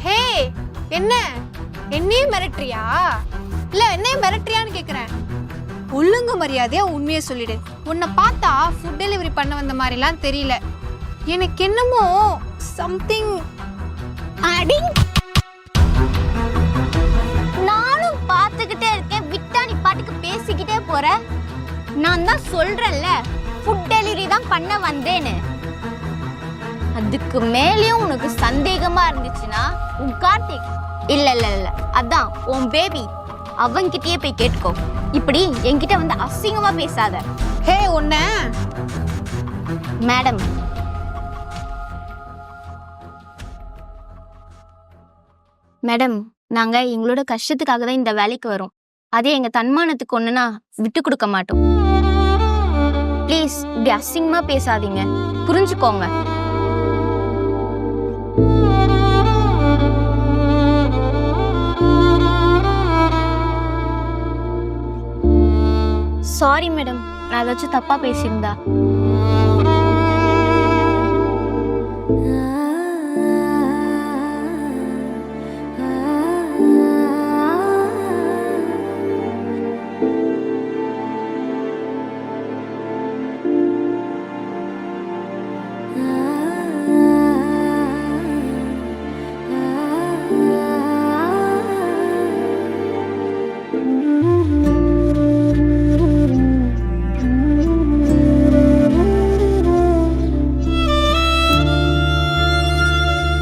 ஹே, என்ன என்னையும் மிரட்டுறியா? இல்ல என்னையும் மிரட்டுறியான்னு கேக்குறேன். ஒழுங்கு மரியாதையா உண்மையை சொல்லிடு. உன்னை பார்த்தா ஃபுட் டெலிவரி பண்ண வந்த மாதிரிலாம் தெரியல. எனக்கு என்னமோ சம்திங். அடிங், நானும் பார்த்துக்கிட்டே இருக்கேன். விட்டா நீ பாட்டுக்கு பேசிக்கிட்டே போற. நான் தான் சொல்றேன்ல, ஃபுட் டெலிவரி தான் பண்ண வந்தேன்னு. அதுக்கு மேலேயும் உனக்கு சந்தேகமா இருந்துச்சுன்னா உன் கார்த்திக் இல்ல இல்ல இல்ல அதான் உன் பேபி அவன்கிட்டயே போய் கேட்டுக்கோ. இப்படி என்கிட்ட வந்து அசிங்கமா பேசாத. ஹே உன்ன மேடம், மேடம், நாங்க எங்களோட கஷ்டத்துக்காக தான் இந்த வேலைக்கு வரோம். அதே எங்க தன்மானத்துக்கு ஒண்ணுனா விட்டு கொடுக்க மாட்டோம். ப்ளீஸ் இப்படி அசிங்கமா பேசாதீங்க, புரிஞ்சுக்கோங்க. சாரி மேடம், நான் ஏதாச்சும் தப்பா பேசியிருந்தா.